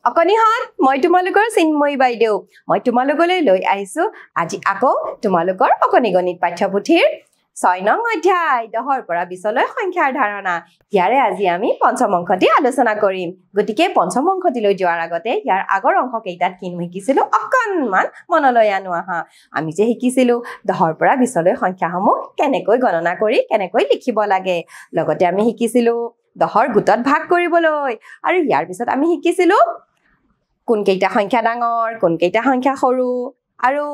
অকনিহত মই তোমালোকৰ চিন্ময়ী বাইদেউ মই তোমালোকলৈ লৈ আহিছো আজি আকৌ তোমালোকৰ অকনি গণিত পাঠ্যপুথিৰ 6 নং অধ্যায় 10 পৰা 20 লৈ সংখ্যাৰ ধাৰণা ইয়াৰে আজি আমি পঞ্চম অংকটি আলোচনা কৰিম গতিকে পঞ্চম অংকটিলৈ যোৱাৰ আগতে ইয়াৰ আগৰ অংক কেইটাত কিনো শিকিছিলো অকনমান মনলৈ আনো আহা আমি যে শিকিছিলো 10 পৰা 20 লৈ সংখ্যাসমূহ কেনেকৈ গণনা কৰি কেনেকৈ লিখিব লাগে লগতে আমি শিকিছিলো 10ৰ গোটত ভাগ কৰিবলৈ আৰু ইয়াৰ পিছত আমি শিকিছিলো কোন কেইটা সংখ্যা ডাঙৰ কোন কেইটা সংখ্যা সৰু আৰু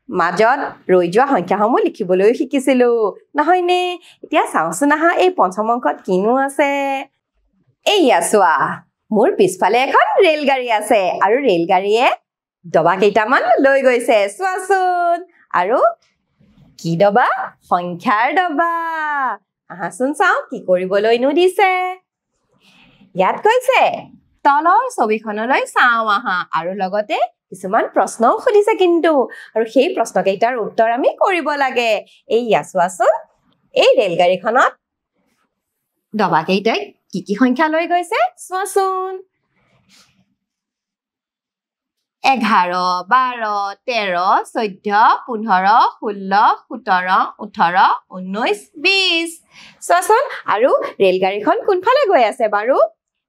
মাজত ৰৈ যোৱা সংখ্যাসমূহ লিখিবলৈ শিকিছিলো নহয়নে এতিয়া চাওঁচোন আহা এই পঞ্চম অংকত কিনো আছে এইয়া চোৱা মোৰ পিছফালে এখন ৰেলগাড়ী আছে আৰু ৰেলগাড়ীয়ে ডবা কেইটামান লৈ গৈছে চোৱাচোন আৰু কি ডবা সংখ্যাৰ ডবা আহাচোন চাওঁ কি কৰিবলৈনো দিছে ইয়াত কৈছে তলৰ ছবিখনলৈ চাওঁ আহা আৰু লগতে কিছুমান প্ৰশ্নও সুধিছে কিন্তু আৰু সেই প্ৰশ্ন কেইটাৰ উত্তৰ আমি কৰিব লাগে এইয়া চোৱাচোন এই ৰেলগাড়ীখনত ডবা কেইটাই কি সংখ্যা লৈ গৈছে চোৱাচোন 11 12 13 14 15 16 17 18 19 20 চোৱাচোন আৰু ৰেলগাড়ীখন কোনফালে গৈ আছে বাৰু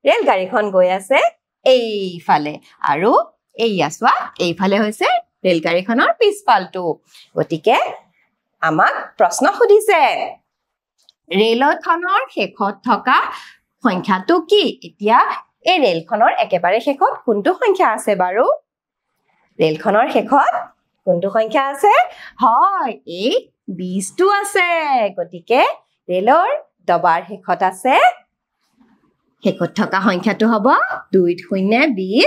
ৰেলগাড়ীখন গৈ আছে এইফালে আৰু এইয়া চোৱা এইফালে হৈছে ৰেলগাড়ীখনৰ পিছফালটো গতিকে আমাক প্ৰশ্ন সুধিছে ৰেলখনৰ শেষত থকা সংখ্যাটো কি এতিয়া এই ৰেলখনৰ একেবাৰে শেষত কোনটো সংখ্যা আছে বাৰু ৰেলখনৰ শেষত কোনটো সংখ্যা আছে হয় এই 20টো আছে গতিকে ৰেলৰ ডবাৰ শেষত আছে শেষত থকা সংখ্যাটো হ'ব 2020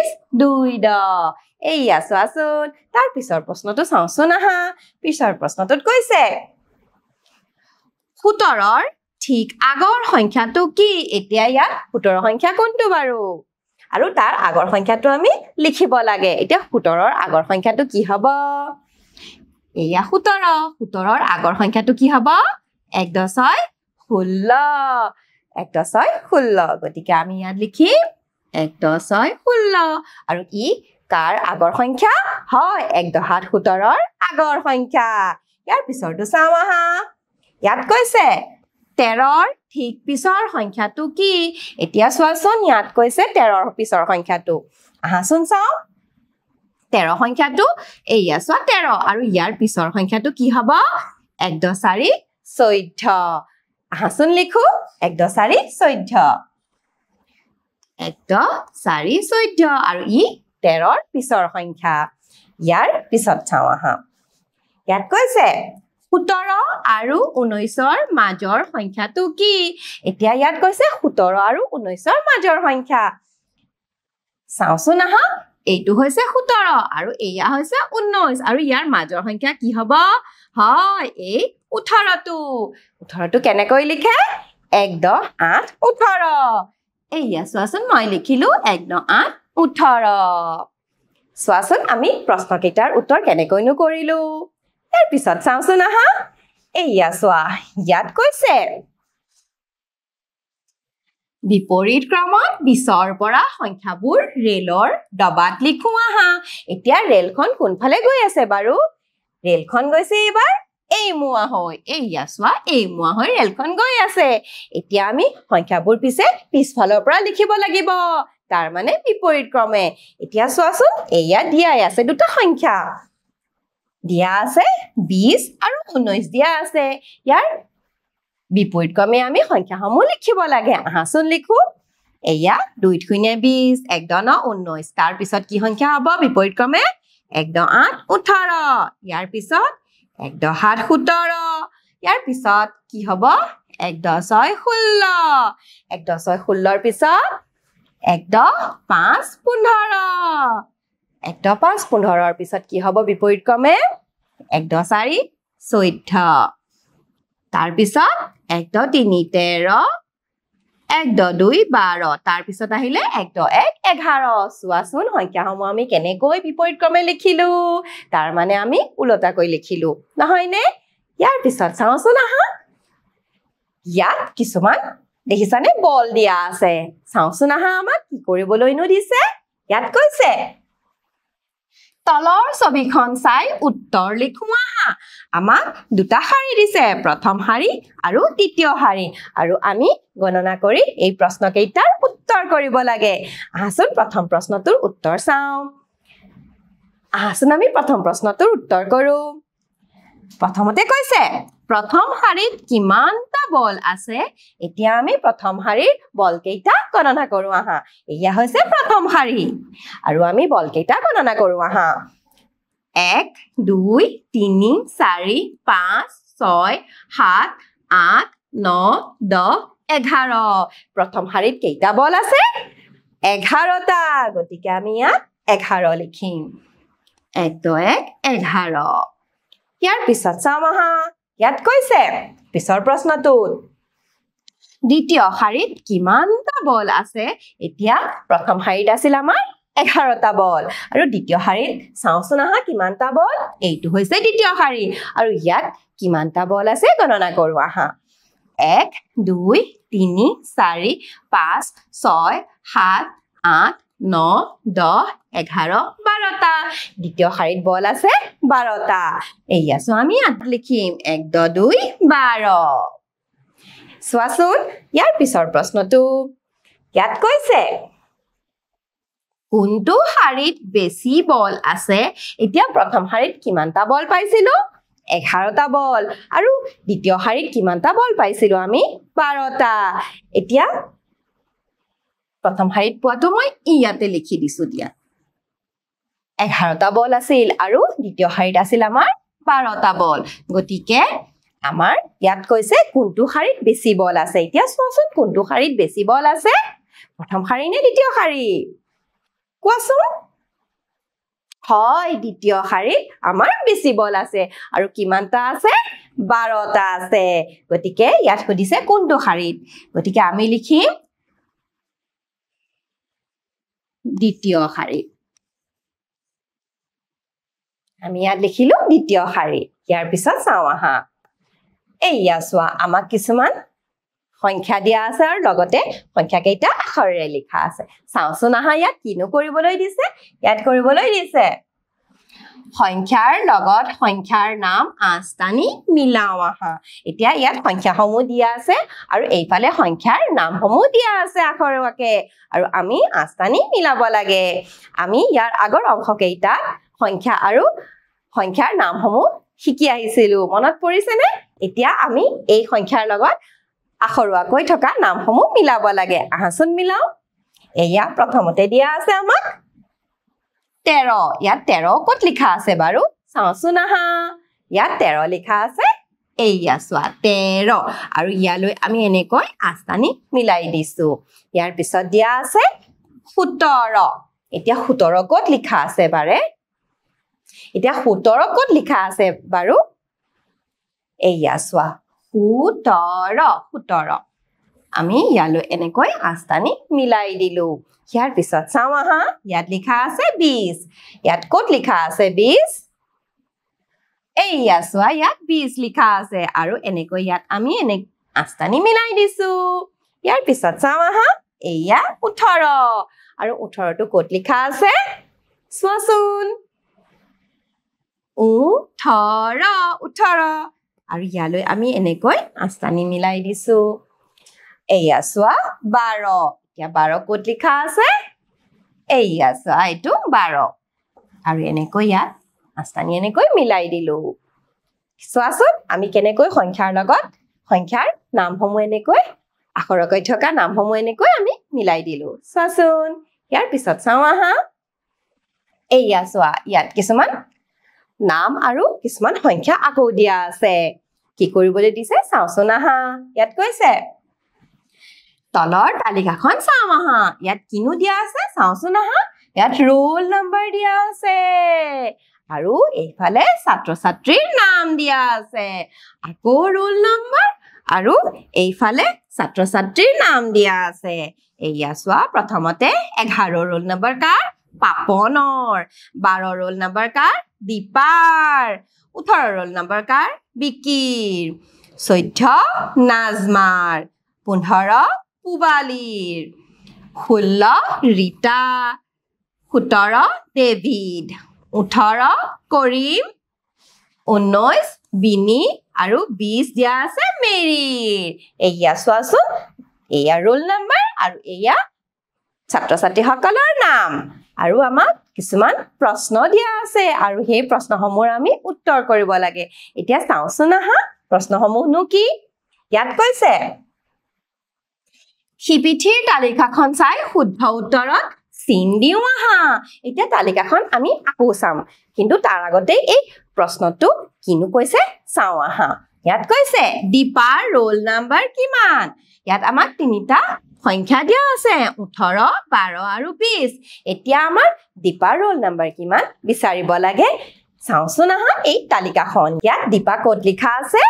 এইয়া চোৱাচোন তাৰ পিছৰ প্ৰশ্নটো চাওঁচোন আহা পিছৰ প্ৰশ্নটোত কৈছে 17ৰ ঠিক আগৰ সংখ্যাটো কি এতিয়া ইয়াত 17 সংখ্যা কোনটো বাৰু আৰু তাৰ আগৰ সংখ্যাটো আমি লিখিব লাগে এতিয়া 17ৰ আগৰ সংখ্যাটো কি হ'ব এয়া 17ৰ আগৰ সংখ্যাটো কি হ'ব 1.6 16 1.6 গতিকে আমি ইয়াত লিখিম 1.6 16 আৰু ই কাৰ আগৰ সংখ্যা হয় 1.17ৰ আগৰ সংখ্যা ইয়াৰ পিছৰটো চাওঁ আহা ইয়াত কৈছে 13ৰ ঠিক পিছৰ সংখ্যাটো কি এতিয়া চোৱাচোন ইয়াত কৈছে 13ৰ পিছৰ সংখ্যাটো আহাচোন চাওঁ 13 সংখ্যাটো এইয়া চোৱা 13 আৰু ইয়াৰ পিছৰ সংখ্যাটো কি হ'ব 1.4 14 আহাচোন লিখো 1.4 14 1.4 14 আৰু ই 13ৰ পিছৰ সংখ্যা ইয়াৰ পিছত চাওঁ আহা ইয়াত কৈছে 17 আৰু 19ৰ মাজৰ সংখ্যাটো কি এতিয়া ইয়াত কৈছে 17 আৰু 19ৰ মাজৰ সংখ্যা চাওঁচোন আহা এইটো হৈছে 17 আৰু এয়া হৈছে 19 আৰু ইয়াৰ মাজৰ সংখ্যা কি হ'ব হয় এই 18টো কেনেকৈ লিখে 1.8 18 এইয়া চোৱাচোন মই লিখিলো 1.8 18 চোৱাচোন আমি প্ৰশ্ন কেইটাৰ উত্তৰ কেনেকৈনো কৰিলো ইয়াৰ পিছত চাওঁচোন আহা এইয়া চোৱা ইয়াত কৈছে বিপৰীত ক্ৰমত 20ৰ পৰা সংখ্যাবোৰ ৰেলৰ ডবাত লিখো আহা এতিয়া ৰেলখন কোনফালে গৈ আছে বাৰু ৰেলখন গৈছে এবাৰ এই মুৱা হৈ এইয়া চোৱা এই মুৱা হৈ ৰেলখন গৈ আছে এতিয়া আমি সংখ্যাবোৰ পিছফালৰ পৰা লিখিব লাগিব তাৰ মানে বিপৰীত ক্ৰমে এতিয়া চোৱাচোন এয়া দিয়াই আছে দুটা সংখ্যা দিয়া আছে 20 আৰু 19 দিয়া আছে ইয়াৰ বিপৰীত ক্ৰমে আমি সংখ্যাসমূহ লিখিব লাগে আহাচোন লিখো এয়া 2 × 20 1.9 19 তাৰ পিছত কি সংখ্যা হ'ব বিপৰীত ক্ৰমে 1.8 18 ইয়াৰ পিছত 1.7 17 ইয়াৰ পিছত কি হ'ব 1.6 16 1.6 16ৰ পিছত 1.5 15 1.5 15ৰ পিছত কি হ'ব বিপৰীত ক্ৰমে 1.4 14 তাৰ পিছত 1.3 13 1.2 12 তাৰ পিছত আহিলে 1.1 11 চোৱাচোন সংখ্যাসমূহ আমি কেনেকৈ বিপৰীত ক্ৰমে লিখিলো তাৰ মানে আমি উলটাকৈ লিখিলো নহয়নে ইয়াৰ পিছত চাওঁচোন আহা ইয়াত কিছুমান দেখিছানে বল দিয়া আছে চাওঁচোন আহা আমাক কি কৰিবলৈনো দিছে ইয়াত কৈছে তলৰ ছবিখন চাই উত্তৰ লিখো আহা আমাক দুটা শাৰী দিছে প্ৰথম শাৰী আৰু দ্বিতীয় শাৰী আৰু আমি গণনা কৰি এই প্ৰশ্নকেইটাৰ উত্তৰ কৰিব লাগে আহাচোন প্ৰথম প্ৰশ্নটোৰ উত্তৰ চাওঁ আহাচোন আমি প্ৰথম প্ৰশ্নটোৰ উত্তৰ কৰো প্ৰথমতে কৈছে প্ৰথম শাৰীত কিমানটা বল আছে এতিয়া আমি প্ৰথম শাৰীৰ বলকেইটা গণনা কৰো আহা এয়া হৈছে প্ৰথম শাৰী আৰু আমি বলকেইটা গণনা কৰো আহা 1 2 3 4 5 6 7 8 9 10 11 প্ৰথম শাৰীত কেইটা বল আছে 11টা গতিকে আমি ইয়াত 11 লিখিম 1 2 1 11 ইয়াৰ পিছত চাম আহা ইয়াত কৈছে পিছৰ প্ৰশ্নটোত দ্বিতীয় শাৰীত কিমানটা বল আছে এতিয়া প্ৰথম শাৰীত আছিল আমাৰ 11টা বল আৰু দ্বিতীয় শাৰীত চাওচোন আহা কিমানটা বল এইটো হৈছে দ্বিতীয় শাৰী আৰু ইয়াত কিমানটা বল আছে গণনা কৰো আহা 1 2 3 4 5 6 7 8 9 10 11 12টা দ্বিতীয় শাৰীত বল আছে 12টা এইয়া সো আমি ইয়াত লিখিম 1 2 12 সোৱাচোন ইয়াৰ পিছৰ প্ৰশ্নটো ইয়াত কৈছে কোনটো শাৰীত বেছি বল আছে এতিয়া প্ৰথম শাৰীত কিমানটা বল পাইছিলো 11টা বল আৰু দ্বিতীয় শাৰীত কিমানটা বল পাইছিলো আমি 12টা এতিয়া প্ৰথম শাৰীত পোৱাটো মই ইয়াতে লিখি দিছো দিয়া 11টা বল আছিল আৰু দ্বিতীয় শাৰীত আছিল আমাৰ 12টা বল গতিকে আমাৰ ইয়াত কৈছে কোনটো শাৰীত বেছি বল আছে এতিয়া চোৱাচোন কোনটো শাৰীত বেছি বল আছে প্ৰথম শাৰী নে দ্বিতীয় শাৰী কোৱাচোন হয় দ্বিতীয় শাৰীত আমাৰ বেছি বল আছে আৰু কিমানটা আছে 12টা আছে গতিকে ইয়াত সুধিছে কোনটো শাৰীত গতিকে আমি লিখিম দ্বিতীয় শাৰীত আমি ইয়াত লিখিলো দ্বিতীয় শাৰী ইয়াৰ পিছত চাওঁ আহা এইয়া চোৱা আমাক কিছুমান সংখ্যা দিয়া আছে আৰু লগতে সংখ্যা কেইটা আখৰেৰে লিখা আছে চাওচোন আহা ইয়াত কিনো কৰিবলৈ দিছে ইয়াত কৰিবলৈ দিছে সংখ্যাৰ লগত সংখ্যাৰ নাম আস্তানি মিলাও আহা এতিয়া ইয়াত সংখ্যাসমূহ দিয়া আছে আৰু এইফালে সংখ্যাৰ নামসমূহ দিয়া আছে আখৰকে আৰু আমি আস্তানি মিলাব লাগে আমি ইয়াৰ আগৰ অংশকেইটা সংখ্যা আৰু সংখ্যাৰ নামসমূহ শিকি আহিছিলো মনত পৰিছে নে এতিয়া আমি এই সংখ্যাৰ লগত আখৰুৱাকৈ থকা নামসমূহ মিলাব লাগে আহাচোন মিলাও এয়া প্ৰথমতে দিয়া আছে আমাক 13 ইয়াত 13 কত লিখা আছে বাৰু চাওচোন আহা ইয়াত 13 লিখা আছে এইয়া চোৱা 13 আৰু ইয়ালৈ আমি এনেকৈ আস্তানি মিলাই দিছো ইয়াৰ পিছত দিয়া আছে 17 এতিয়া 17 কত লিখা আছে বাৰে এতিয়া 17 কত লিখা আছে বাৰু এইয়া চোৱা 17 আমি ইয়ালৈ এনেকৈ আস্তানি মিলাই দিলো ইয়াৰ পিছত চাওঁ আহা ইয়াত লিখা আছে 20 ইয়াত কত লিখা আছে 20 এইয়া চোৱা ইয়াত 20 লিখা আছে আৰু এনেকৈ ইয়াত আমি আস্তানি মিলাই দিছো ইয়াৰ পিছত চাওঁ আহা এইয়া 18 আৰু 18 টো কত লিখা আছে চোৱাচোন 18 আৰু ইয়ালৈ আমি এনেকৈ আস্তানি মিলাই দিছো এইয়া চোৱা 12 এতিয়া 12 কত লিখা আছে এইয়া চোৱা এইটো 12 আৰু এনেকৈ ইয়াত আস্তানি এনেকৈ মিলাই দিলো চোৱাচোন আমি কেনেকৈ সংখ্যাৰ লগত সংখ্যাৰ নামসমূহ এনেকৈ আখৰকৈ থকা নামসমূহ এনেকৈ আমি মিলাই দিলো চোৱাচোন ইয়াৰ পিছত চাওঁ আহা এইয়া চোৱা ইয়াত কিছুমান নাম আৰু কিছুমান সংখ্যা আকৌ দিয়া আছে কি কৰিবলৈ দিছে চাওচোন আহা ইয়াত কৈছে তলৰ তালিকাখন চাওঁ আহা ইয়াত কিনো দিয়া আছে চাওচোন আহা ইয়াত ৰোল নম্বৰ দিয়া আছে আৰু এইফালে ছাত্ৰ ছাত্ৰীৰ নাম দিয়া আছে আকৌ ৰোল নম্বৰ আৰু এইফালে ছাত্ৰ ছাত্ৰীৰ নাম দিয়া আছে এইয়া চোৱা প্ৰথমতে 11 ৰোল নম্বৰ কাৰ পাপনৰ 12 ৰোল নম্বৰ কাৰ দীপাৰ 18 ৰোল নম্বৰ কাৰ বিকিৰ 14 নাজমাৰ 15 পুবালিৰ 16 ৰীতা 17 ডেভিড 18 কৰিম 19 বিনি আৰু 20 দিয়া আছে মেৰিৰ এয়া চোৱাচোন এয়া ৰোল নাম্বাৰ আৰু এয়া ছাত্ৰ ছাত্ৰীসকলৰ নাম আৰু আমাক কিছুমান প্ৰশ্ন দিয়া আছে আৰু সেই প্ৰশ্নসমূহৰ আমি উত্তৰ কৰিব লাগে এতিয়া চাওঁচোন আহা প্ৰশ্নসমূহনো কি ইয়াত কৈছে শিপিঠিৰ তালিকাখন চাই শুদ্ধ উত্তৰত চিন দিও আহা এতিয়া তালিকাখন আমি আকৌ চাম কিন্তু তাৰ আগতে এই প্ৰশ্নটো কিনো কৈছে চাও আহা ইয়াত কৈছে দীপাৰ ৰোল নাম্বাৰ কিমান ইয়াত আমাক তিনিটা সংখ্যা দিয়া আছে 18 12 আৰু 20 এতিয়া আমাৰ দীপাৰ ৰোল নাম্বাৰ কিমান বিচাৰিব লাগে চাওঁচোন আহা এই তালিকাখন ইয়াত দীপা ক'ত লিখা আছে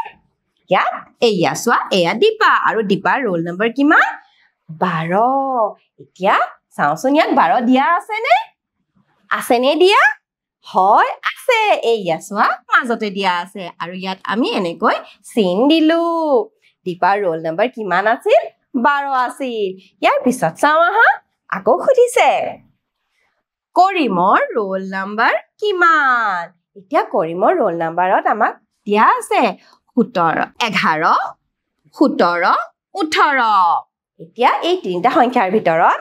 ইয়াত এয়া চোৱা এয়া দীপা আৰু দীপাৰ ৰোল নাম্বাৰ কিমান 12 এতিয়া চাওঁচোন ইয়াত 12 দিয়া আছে নে দিয়া হয় আছে এয়া চোৱা মাজতে দিয়া আছে আৰু ইয়াত আমি এনেকৈ চিন দিলো দীপাৰ ৰোল নাম্বাৰ কিমান আছিল 12 আছিল ইয়াৰ পিছত চাওঁ আহা আকৌ সুধিছে কৰিমৰ ৰোল নাম্বাৰ কিমান এতিয়া কৰিমৰ ৰোল নাম্বাৰত আমাক দিয়া আছে 11 17 18 এতিয়া এই তিনিটা সংখ্যাৰ ভিতৰত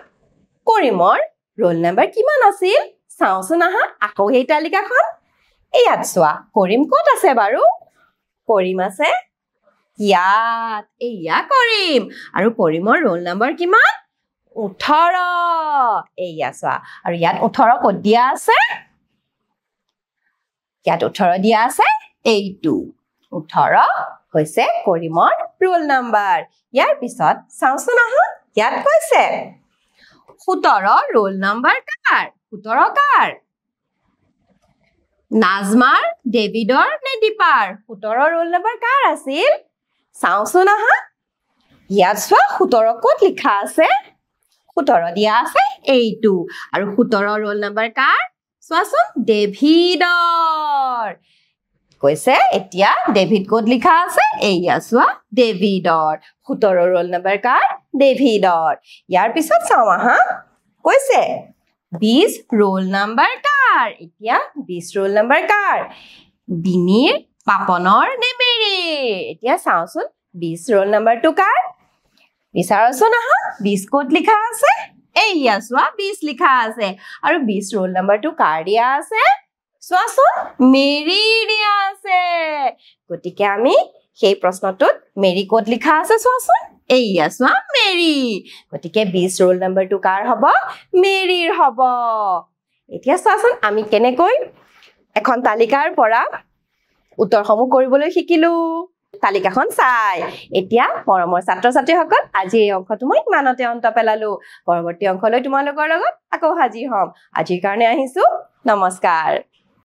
কৰিমৰ ৰোল নাম্বাৰ কিমান আছিল চাওঁচোন আহা আকৌ এই তালিকাখন ইয়াত চোৱা কৰিম ক'ত আছে বাৰু কৰিম আছে ইয়াত এয়া কৰিম আৰু কৰিমৰ ৰোল নাম্বাৰ কিমান 18 এয়া চোৱা আৰু ইয়াত 18 ক'ত দিয়া আছে ইয়াত 18 দিয়া আছে এইটো 18 হৈছে কৰিমৰ ৰোল নাম্বাৰ ইয়াৰ পিছত চাওঁচোন আহা ইয়াত কৈছে 17 ৰোল নাম্বাৰ কাৰ 17 কাৰ নাজমাৰ ডেভিডৰ নে দীপাৰ 17 ৰোল নাম্বাৰ কাৰ আছিল চাওঁচোন আহা ইয়াত চোৱা 17 ক'ত লিখা আছে 17 দিয়া আছে এইটো আৰু 17 ৰোল নাম্বাৰ কাৰ চোৱাচোন ডেভিডৰ কৈছে এতিয়া ডেভিড ক'ত লিখা আছে এয়া চোৱা ডেভিডৰ 17 ৰোল নাম্বাৰ কাৰ ডেভিডৰ ইয়াৰ পিছত চাওঁ আহা কৈছে 20 ৰোল নাম্বাৰ কাৰ এতিয়া 20 ৰোল নাম্বাৰ কাৰ বিনিৰ পাপনৰ নে মেৰিৰ এতিয়া চাওঁচোন 20 ৰোল নাম্বাৰটো কাৰ বিচাৰচোন আহা 20 ক'ত লিখা আছে এয়া চোৱা 20 লিখা আছে আৰু 20 ৰোল নাম্বাৰটো কাৰ দিয়া আছে চোৱাচোন মেৰি দিয়া আছে গতিকে আমি সেই প্ৰশ্নটোত মেৰি ক'ত লিখা আছে চোৱাচোন এয়া চোৱা মেৰি গতিকে 20 ৰোল নাম্বাৰটো কাৰ হ'ব মেৰিৰ হ'ব এতিয়া চোৱাচোন আমি কেনেকৈ এখন তালিকাৰ পৰা উত্তৰসমূহ কৰিবলৈ শিকিলো তালিকাখন চাই এতিয়া মৰমৰ ছাত্ৰ ছাত্ৰীসকল আজি এই অংশটো মই ইমানতে অন্ত পেলালো পৰৱৰ্তী অংশলৈ তোমালোকৰ লগত আকৌ হাজিৰ হ'ম আজিৰ কাৰণে আহিছো নমস্কাৰ